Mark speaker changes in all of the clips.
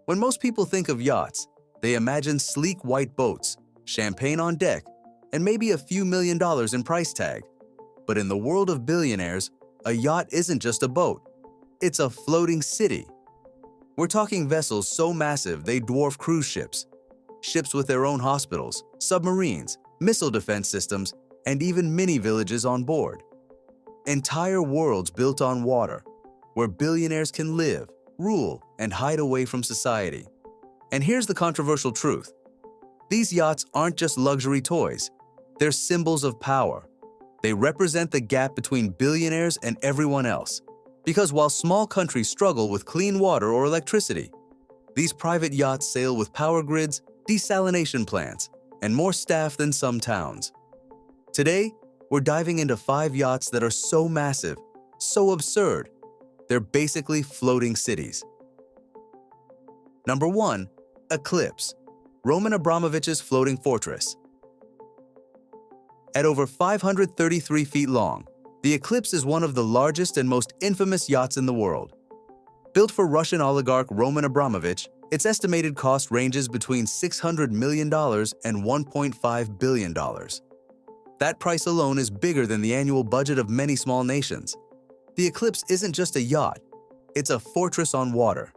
Speaker 1: When most people think of yachts, they imagine sleek white boats, champagne on deck, and maybe a few $1 million in price tag. But in the world of billionaires, a yacht isn't just a boat. It's a floating city. We're talking vessels so massive they dwarf cruise ships, ships with their own hospitals, submarines, missile defense systems, and even mini villages on board. Entire worlds built on water, where billionaires can live, rule, and hide away from society. And here's the controversial truth. These yachts aren't just luxury toys. They're symbols of power. They represent the gap between billionaires and everyone else. Because while small countries struggle with clean water or electricity, these private yachts sail with power grids, desalination plants, and more staff than some towns. Today, we're diving into 5 yachts that are so massive, so absurd, they're basically floating cities. Number 1. Eclipse, Roman Abramovich's floating fortress. At over 533 feet long, the Eclipse is one of the largest and most infamous yachts in the world. Built for Russian oligarch Roman Abramovich, its estimated cost ranges between $600 million and $1.5 billion. That price alone is bigger than the annual budget of many small nations. The Eclipse isn't just a yacht, it's a fortress on water.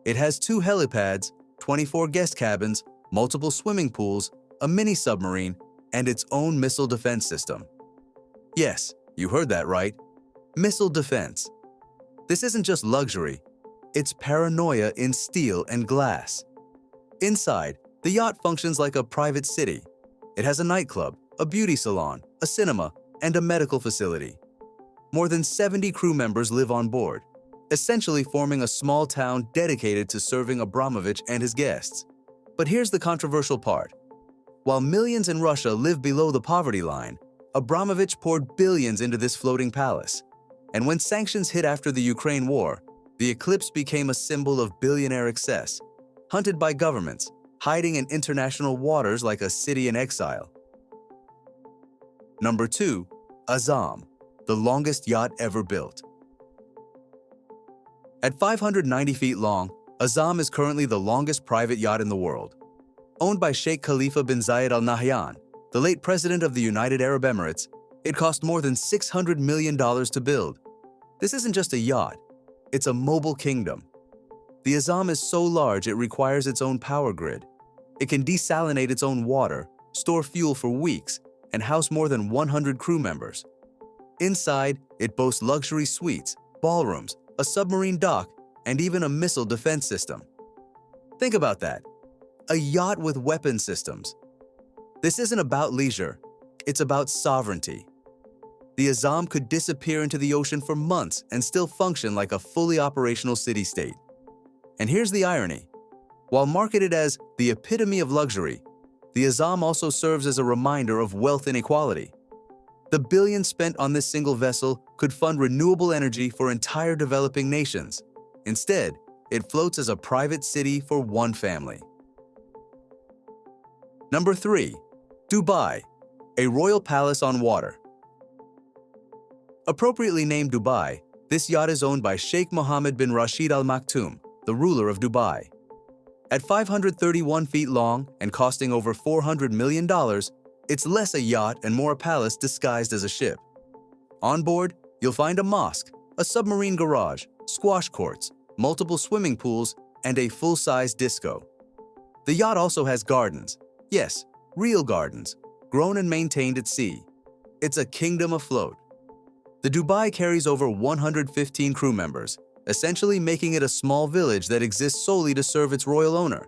Speaker 1: It has 2 helipads, 24 guest cabins, multiple swimming pools, a mini submarine, and its own missile defense system. Yes, you heard that right. Missile defense. This isn't just luxury, it's paranoia in steel and glass. Inside, the yacht functions like a private city. It has a nightclub, a beauty salon, a cinema, and a medical facility. More than 70 crew members live on board, essentially forming a small town dedicated to serving Abramovich and his guests. But here's the controversial part. While millions in Russia live below the poverty line, Abramovich poured billions into this floating palace. And when sanctions hit after the Ukraine war, the Eclipse became a symbol of billionaire excess, hunted by governments, hiding in international waters like a city in exile. Number 2. Azam, the longest yacht ever built. At 590 feet long, Azam is currently the longest private yacht in the world. Owned by Sheikh Khalifa bin Zayed Al Nahyan, the late president of the United Arab Emirates, it cost more than $600 million to build. This isn't just a yacht, it's a mobile kingdom. The Azam is so large it requires its own power grid. It can desalinate its own water, store fuel for weeks, and house more than 100 crew members. Inside, it boasts luxury suites, ballrooms, a submarine dock, and even a missile defense system. Think about that. A yacht with weapon systems. This isn't about leisure, it's about sovereignty. The Azam could disappear into the ocean for months and still function like a fully operational city-state. And here's the irony. While marketed as the epitome of luxury, the Azam also serves as a reminder of wealth inequality. The billions spent on this single vessel could fund renewable energy for entire developing nations. Instead, it floats as a private city for one family. Number 3. Dubai, a royal palace on water. Appropriately named Dubai, this yacht is owned by Sheikh Mohammed bin Rashid Al Maktoum, the ruler of Dubai. At 531 feet long and costing over $400 million, it's less a yacht and more a palace disguised as a ship. On board, you'll find a mosque, a submarine garage, squash courts, multiple swimming pools, and a full-size disco. The yacht also has gardens. Yes, real gardens, grown and maintained at sea. It's a kingdom afloat. The Dubai carries over 115 crew members, essentially making it a small village that exists solely to serve its royal owner.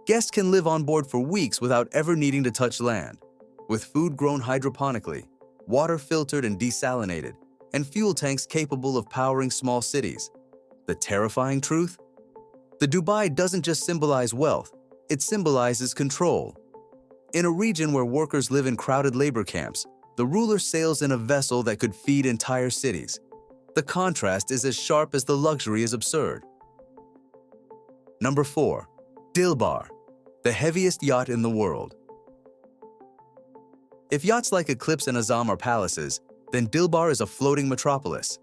Speaker 1: Guests can live on board for weeks without ever needing to touch land, with food grown hydroponically, water filtered and desalinated, and fuel tanks capable of powering small cities. The terrifying truth? The Dubai doesn't just symbolize wealth, it symbolizes control. In a region where workers live in crowded labor camps, the ruler sails in a vessel that could feed entire cities. The contrast is as sharp as the luxury is absurd. Number 4. Dilbar, the heaviest yacht in the world. If yachts like Eclipse and Azam are palaces, then Dilbar is a floating metropolis.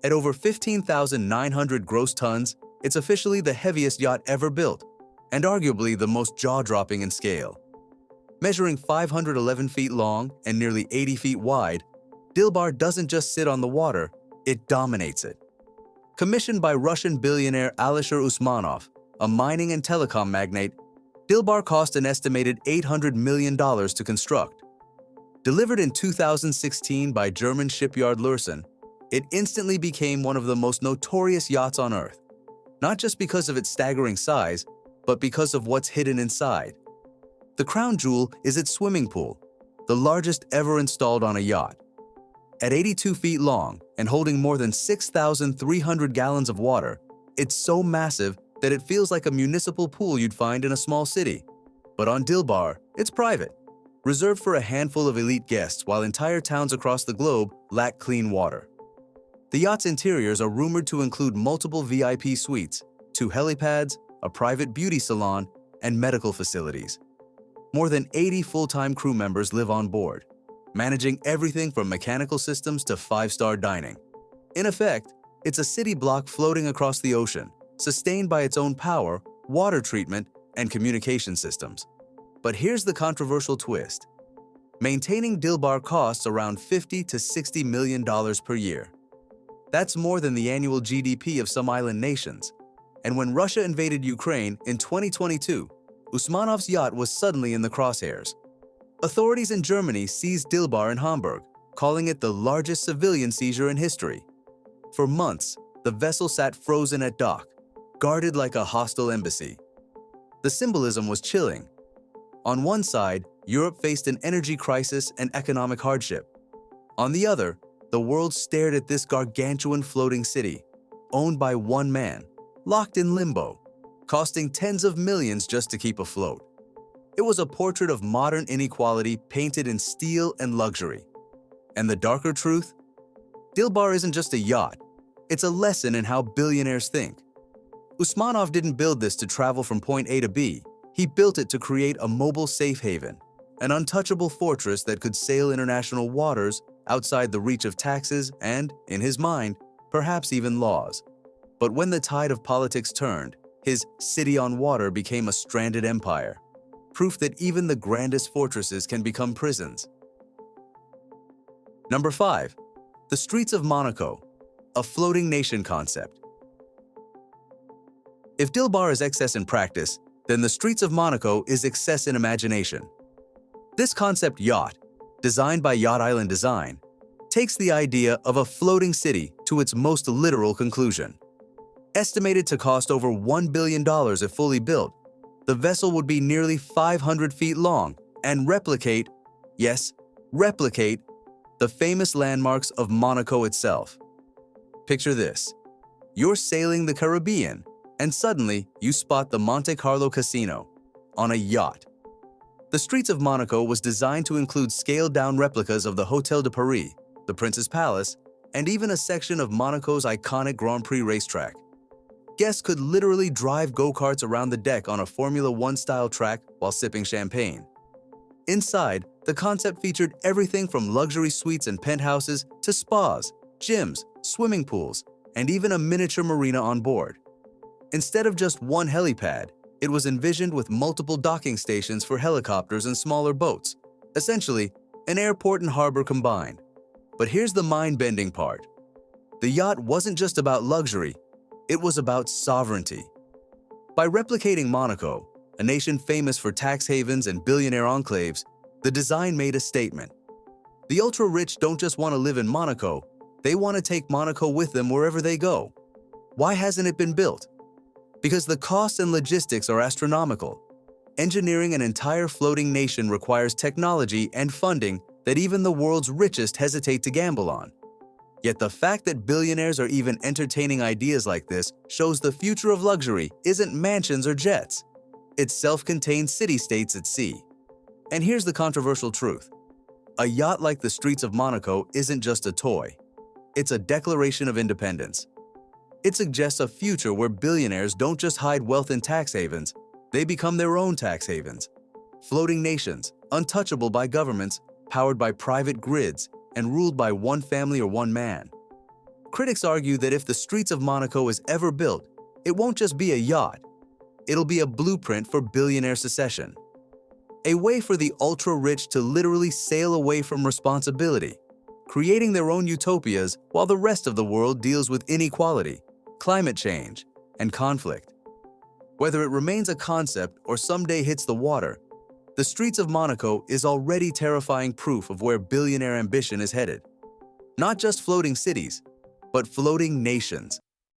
Speaker 1: At over 15,900 gross tons, It's officially the heaviest yacht ever built, and arguably the most jaw-dropping in scale. Measuring 511 feet long and nearly 80 feet wide, Dilbar doesn't just sit on the water, it dominates it. Commissioned by Russian billionaire Alisher Usmanov, a mining and telecom magnate, Dilbar cost an estimated $800 million to construct. Delivered in 2016 by German shipyard Lürssen, it instantly became one of the most notorious yachts on Earth, not just because of its staggering size, but because of what's hidden inside. The crown jewel is its swimming pool, the largest ever installed on a yacht. At 82 feet long and holding more than 6,300 gallons of water, it's so massive that it feels like a municipal pool you'd find in a small city. But on Dilbar, it's private, reserved for a handful of elite guests while entire towns across the globe lack clean water. The yacht's interiors are rumored to include multiple VIP suites, 2 helipads, a private beauty salon, and medical facilities. More than 80 full-time crew members live on board, managing everything from mechanical systems to 5-star dining. In effect, it's a city block floating across the ocean, sustained by its own power, water treatment, and communication systems. But here's the controversial twist. Maintaining Dilbar costs around $50 to $60 million per year. That's more than the annual GDP of some island nations. And when Russia invaded Ukraine in 2022, Usmanov's yacht was suddenly in the crosshairs. Authorities in Germany seized Dilbar in Hamburg, calling it the largest civilian seizure in history. For months, the vessel sat frozen at dock, guarded like a hostile embassy. The symbolism was chilling. On one side, Europe faced an energy crisis and economic hardship. On the other, the world stared at this gargantuan floating city, owned by one man, locked in limbo, costing tens of millions just to keep afloat. It was a portrait of modern inequality painted in steel and luxury. And the darker truth? Dilbar isn't just a yacht, it's a lesson in how billionaires think. Usmanov didn't build this to travel from point A to B, he built it to create a mobile safe haven, an untouchable fortress that could sail international waters outside the reach of taxes and, in his mind, perhaps even laws. But when the tide of politics turned, his city on water became a stranded empire, proof that even the grandest fortresses can become prisons. Number 5. The Streets of Monaco, a floating nation concept. If Dilbar is excess in practice, then the Streets of Monaco is excess in imagination. This concept yacht, designed by Yacht Island Design, takes the idea of a floating city to its most literal conclusion. Estimated to cost over $1 billion if fully built, the vessel would be nearly 500 feet long and replicate, yes, replicate, the famous landmarks of Monaco itself. Picture this. You're sailing the Caribbean, and suddenly you spot the Monte Carlo Casino on a yacht. The Streets of Monaco was designed to include scaled-down replicas of the Hôtel de Paris, the Prince's Palace, and even a section of Monaco's iconic Grand Prix racetrack. Guests could literally drive go-karts around the deck on a Formula One-style track while sipping champagne. Inside, the concept featured everything from luxury suites and penthouses to spas, gyms, swimming pools, and even a miniature marina on board. Instead of just one helipad, it was envisioned with multiple docking stations for helicopters and smaller boats, essentially an airport and harbor combined. But here's the mind-bending part. The yacht wasn't just about luxury, it was about sovereignty. By replicating Monaco, a nation famous for tax havens and billionaire enclaves, the design made a statement. The ultra-rich don't just want to live in Monaco, they want to take Monaco with them wherever they go. Why hasn't it been built? Because the costs and logistics are astronomical. Engineering an entire floating nation requires technology and funding that even the world's richest hesitate to gamble on. Yet the fact that billionaires are even entertaining ideas like this shows the future of luxury isn't mansions or jets. It's self-contained city-states at sea. And here's the controversial truth. A yacht like the Streets of Monaco isn't just a toy. It's a declaration of independence. It suggests a future where billionaires don't just hide wealth in tax havens, they become their own tax havens. Floating nations, untouchable by governments, powered by private grids, and ruled by one family or one man. Critics argue that if the Streets of Monaco is ever built, It won't just be a yacht. It'll be a blueprint for billionaire secession. A way for the ultra-rich to literally sail away from responsibility, creating their own utopias while the rest of the world deals with inequality, climate change, and conflict. Whether it remains a concept or someday hits the water, the streets of Monaco is already terrifying proof of where billionaire ambition is headed. Not just floating cities, but floating nations.